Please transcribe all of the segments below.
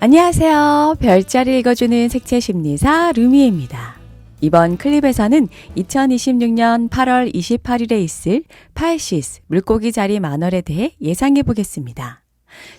안녕하세요. 별자리 읽어주는 색채심리사 루미입니다. 이번 클립에서는 2026년 8월 28일에 있을 파이시스 물고기 자리 만월에 대해 예상해 보겠습니다.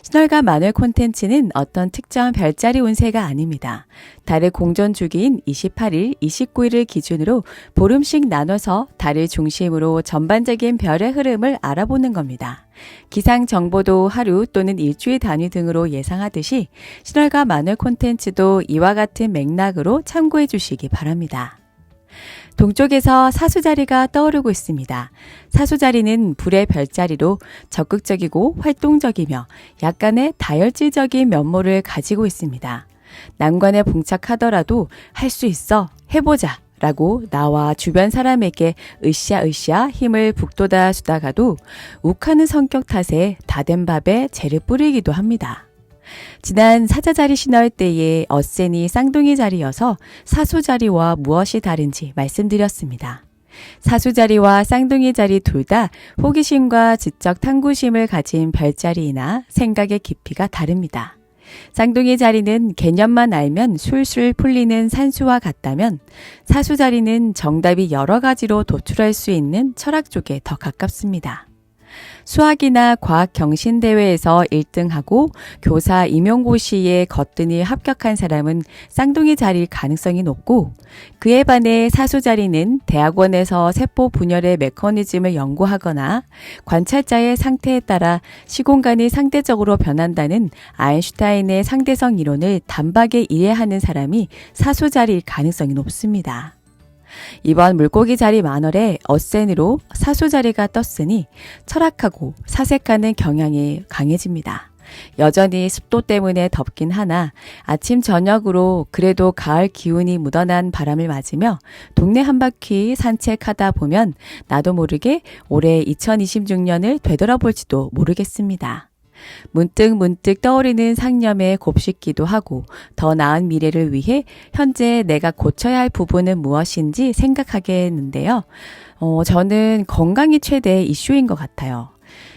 신월과 만월 콘텐츠는 어떤 특정 별자리 운세가 아닙니다. 달의 공전 주기인 28일, 29일을 기준으로 보름씩 나눠서 달을 중심으로 전반적인 별의 흐름을 알아보는 겁니다. 기상 정보도 하루 또는 일주일 단위 등으로 예상하듯이 신월과 만월 콘텐츠도 이와 같은 맥락으로 참고해 주시기 바랍니다. 동쪽에서 사수자리가 떠오르고 있습니다. 사수자리는 불의 별자리로 적극적이고 활동적이며 약간의 다혈질적인 면모를 가지고 있습니다. 난관에 봉착하더라도 할 수 있어, 해보자 라고 나와 주변 사람에게 으쌰으쌰 힘을 북돋아 주다가도 욱하는 성격 탓에 다 된 밥에 재를 뿌리기도 합니다. 지난 사자자리 신월 때에 어센이 쌍둥이 자리여서 사수자리와 무엇이 다른지 말씀드렸습니다. 사수자리와 쌍둥이 자리 둘 다 호기심과 지적 탐구심을 가진 별자리이나 생각의 깊이가 다릅니다. 쌍둥이 자리는 개념만 알면 술술 풀리는 산수와 같다면 사수자리는 정답이 여러 가지로 도출할 수 있는 철학 쪽에 더 가깝습니다. 수학이나 과학 경신대회에서 1등하고 교사 임용고시에 거뜬히 합격한 사람은 쌍둥이 자리일 가능성이 높고 그에 반해 사수자리는 대학원에서 세포 분열의 메커니즘을 연구하거나 관찰자의 상태에 따라 시공간이 상대적으로 변한다는 아인슈타인의 상대성 이론을 단박에 이해하는 사람이 사수자리일 가능성이 높습니다. 이번 물고기 자리 만월에 어센으로 사수자리가 떴으니 철학하고 사색하는 경향이 강해집니다. 여전히 습도 때문에 덥긴 하나 아침 저녁으로 그래도 가을 기운이 묻어난 바람을 맞으며 동네 한 바퀴 산책하다 보면 나도 모르게 올해 2026년을 되돌아볼지도 모르겠습니다. 문득 떠오르는 상념에 곱씹기도 하고 더 나은 미래를 위해 현재 내가 고쳐야 할 부분은 무엇인지 생각하게 했는데요. 저는 건강이 최대 이슈인 것 같아요.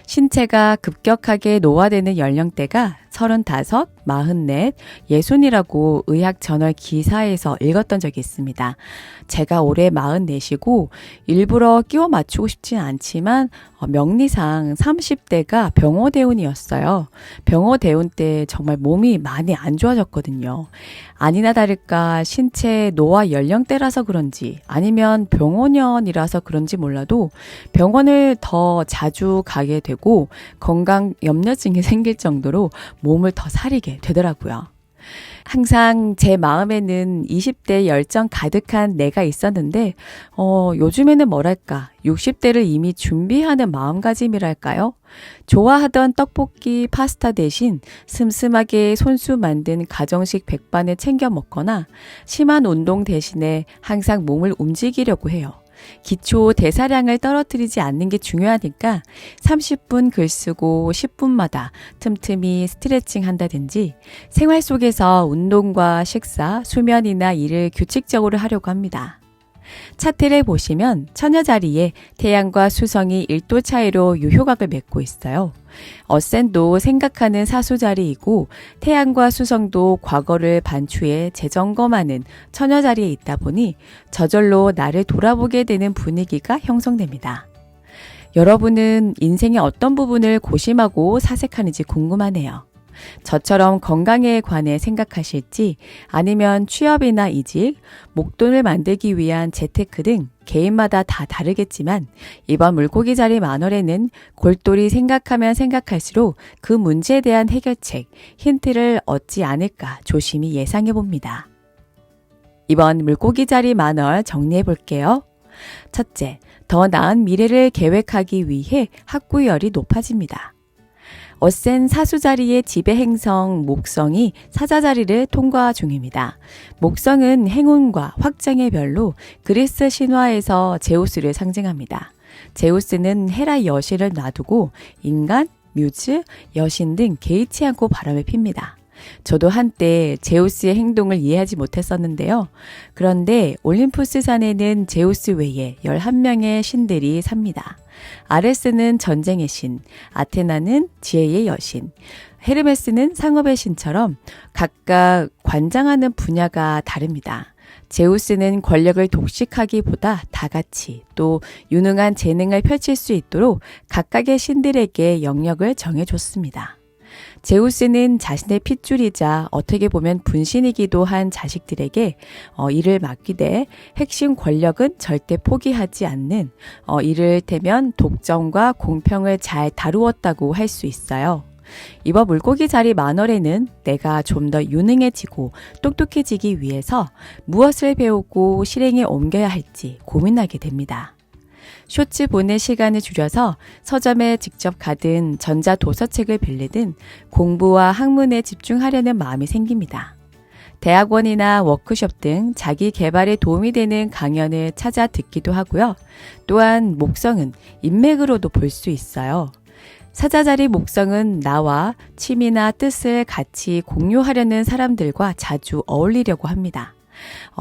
신체가 급격하게 노화되는 연령대가 35, 44, 60이라고 의학 저널 기사에서 읽었던 적이 있습니다. 제가 올해 44이고 일부러 끼워 맞추고 싶진 않지만 명리상 30대가 병호대운이었어요. 병호대운 때 정말 몸이 많이 안 좋아졌거든요. 아니나 다를까 신체 노화 연령대라서 그런지 아니면 병호년이라서 그런지 몰라도 병원을 더 자주 가게 되고 건강 염려증이 생길 정도로 몸을 더 사리게 되더라고요. 항상 제 마음에는 20대 열정 가득한 내가 있었는데 요즘에는 뭐랄까 60대를 이미 준비하는 마음가짐이랄까요? 좋아하던 떡볶이, 파스타 대신 슴슴하게 손수 만든 가정식 백반을 챙겨 먹거나 심한 운동 대신에 항상 몸을 움직이려고 해요. 기초 대사량을 떨어뜨리지 않는 게 중요하니까 30분 글 쓰고 10분마다 틈틈이 스트레칭 한다든지 생활 속에서 운동과 식사, 수면이나 일을 규칙적으로 하려고 합니다. 차트를 보시면 처녀 자리에 태양과 수성이 1도 차이로 유효각을 맺고 있어요. 어센도 생각하는 사수 자리이고 태양과 수성도 과거를 반추해 재점검하는 처녀 자리에 있다 보니 저절로 나를 돌아보게 되는 분위기가 형성됩니다. 여러분은 인생의 어떤 부분을 고심하고 사색하는지 궁금하네요. 저처럼 건강에 관해 생각하실지 아니면 취업이나 이직, 목돈을 만들기 위한 재테크 등 개인마다 다 다르겠지만 이번 물고기 자리 만월에는 골똘히 생각하면 생각할수록 그 문제에 대한 해결책, 힌트를 얻지 않을까 조심히 예상해 봅니다. 이번 물고기 자리 만월 정리해 볼게요. 첫째, 더 나은 미래를 계획하기 위해 학구열이 높아집니다. 어센 사수자리의 지배 행성 목성이 사자자리를 통과 중입니다. 목성은 행운과 확장의 별로 그리스 신화에서 제우스를 상징합니다. 제우스는 헤라 여신을 놔두고 인간, 뮤즈, 여신 등 개의치 않고 바람을 핍니다. 저도 한때 제우스의 행동을 이해하지 못했었는데요. 그런데 올림푸스 산에는 제우스 외에 11명의 신들이 삽니다. 아레스는 전쟁의 신, 아테나는 지혜의 여신, 헤르메스는 상업의 신처럼 각각 관장하는 분야가 다릅니다. 제우스는 권력을 독식하기보다 다 같이 또 유능한 재능을 펼칠 수 있도록 각각의 신들에게 영역을 정해줬습니다. 제우스는 자신의 핏줄이자 어떻게 보면 분신이기도 한 자식들에게 일을 맡기되 핵심 권력은 절대 포기하지 않는 이를테면 독점과 공평을 잘 다루었다고 할 수 있어요. 이번 물고기 자리 만월에는 내가 좀 더 유능해지고 똑똑해지기 위해서 무엇을 배우고 실행에 옮겨야 할지 고민하게 됩니다. 쇼츠 보낼 시간을 줄여서 서점에 직접 가든 전자도서책을 빌리든 공부와 학문에 집중하려는 마음이 생깁니다. 대학원이나 워크숍 등 자기 개발에 도움이 되는 강연을 찾아 듣기도 하고요. 또한 목성은 인맥으로도 볼 수 있어요. 사자자리 목성은 나와 취미나 뜻을 같이 공유하려는 사람들과 자주 어울리려고 합니다.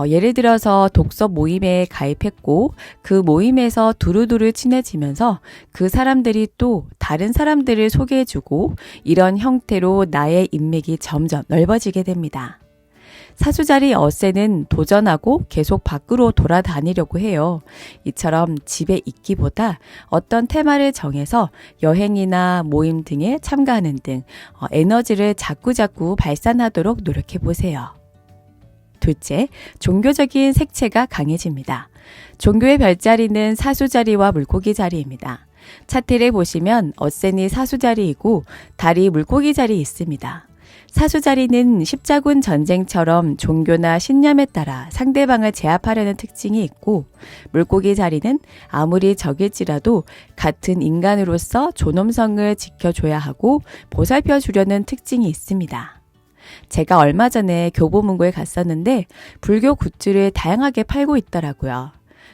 예를 들어서 독서 모임에 가입했고 그 모임에서 두루두루 친해지면서 그 사람들이 또 다른 사람들을 소개해주고 이런 형태로 나의 인맥이 점점 넓어지게 됩니다. 사수자리 어세는 도전하고 계속 밖으로 돌아다니려고 해요. 이처럼 집에 있기보다 어떤 테마를 정해서 여행이나 모임 등에 참가하는 등 에너지를 자꾸자꾸 발산하도록 노력해 보세요. 둘째, 종교적인 색채가 강해집니다. 종교의 별자리는 사수자리와 물고기 자리입니다. 차트를 보시면 어센이 사수자리이고 달이 물고기 자리에 있습니다. 사수자리는 십자군 전쟁처럼 종교나 신념에 따라 상대방을 제압하려는 특징이 있고 물고기 자리는 아무리 적일지라도 같은 인간으로서 존엄성을 지켜줘야 하고 보살펴 주려는 특징이 있습니다. 제가 얼마 전에 교보문고에 갔었는데 불교 굿즈를 다양하게 팔고 있더라고요.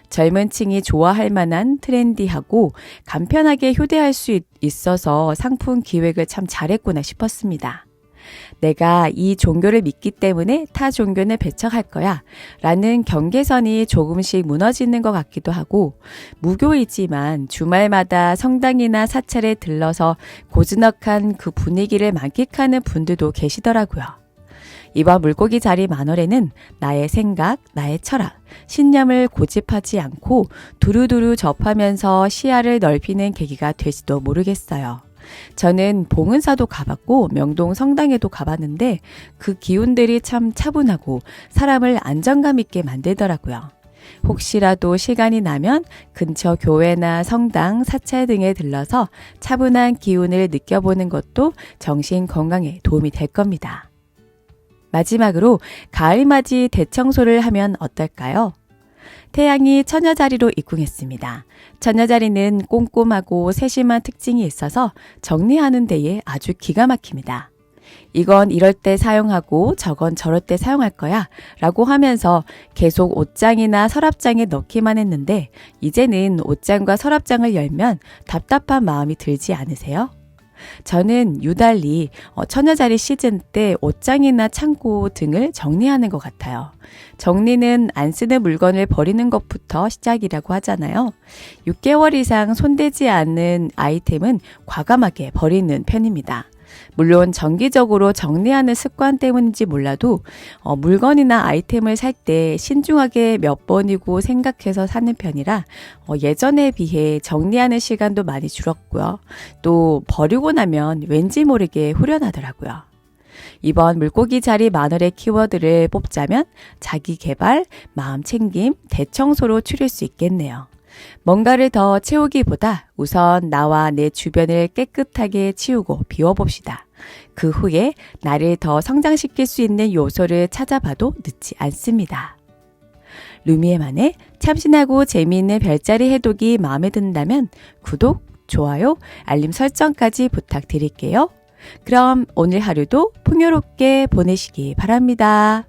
젊은 층이 좋아할 만한 트렌디하고 간편하게 휴대할 수 있어서 상품 기획을 참 잘했구나 싶었습니다. 내가 이 종교를 믿기 때문에 타 종교는 배척할 거야 라는 경계선이 조금씩 무너지는 것 같기도 하고 무교이지만 주말마다 성당이나 사찰에 들러서 고즈넉한 그 분위기를 만끽하는 분들도 계시더라고요. 이번 물고기 자리 만월에는 나의 생각, 나의 철학, 신념을 고집하지 않고 두루두루 접하면서 시야를 넓히는 계기가 될지도 모르겠어요. 저는 봉은사도 가봤고 명동 성당에도 가봤는데 그 기운들이 참 차분하고 사람을 안정감 있게 만들더라고요. 혹시라도 시간이 나면 근처 교회나 성당, 사찰 등에 들러서 차분한 기운을 느껴보는 것도 정신 건강에 도움이 될 겁니다. 마지막으로 가을맞이 대청소를 하면 어떨까요? 태양이 처녀자리로 입궁했습니다. 처녀자리는 꼼꼼하고 세심한 특징이 있어서 정리하는 데에 아주 기가 막힙니다. 이건 이럴 때 사용하고 저건 저럴 때 사용할 거야 라고 하면서 계속 옷장이나 서랍장에 넣기만 했는데 이제는 옷장과 서랍장을 열면 답답한 마음이 들지 않으세요? 저는 유달리 처녀자리 시즌 때 옷장이나 창고 등을 정리하는 것 같아요. 정리는 안 쓰는 물건을 버리는 것부터 시작이라고 하잖아요. 6개월 이상 손대지 않는 아이템은 과감하게 버리는 편입니다. 물론 정기적으로 정리하는 습관 때문인지 몰라도 물건이나 아이템을 살 때 신중하게 몇 번이고 생각해서 사는 편이라 예전에 비해 정리하는 시간도 많이 줄었고요. 또 버리고 나면 왠지 모르게 후련하더라고요. 이번 물고기 자리 만월의 키워드를 뽑자면 자기 개발, 마음 챙김, 대청소로 추릴 수 있겠네요. 뭔가를 더 채우기보다 우선 나와 내 주변을 깨끗하게 치우고 비워봅시다. 그 후에 나를 더 성장시킬 수 있는 요소를 찾아봐도 늦지 않습니다. 루미에만의 참신하고 재미있는 별자리 해독이 마음에 든다면 구독, 좋아요, 알림 설정까지 부탁드릴게요. 그럼 오늘 하루도 풍요롭게 보내시기 바랍니다.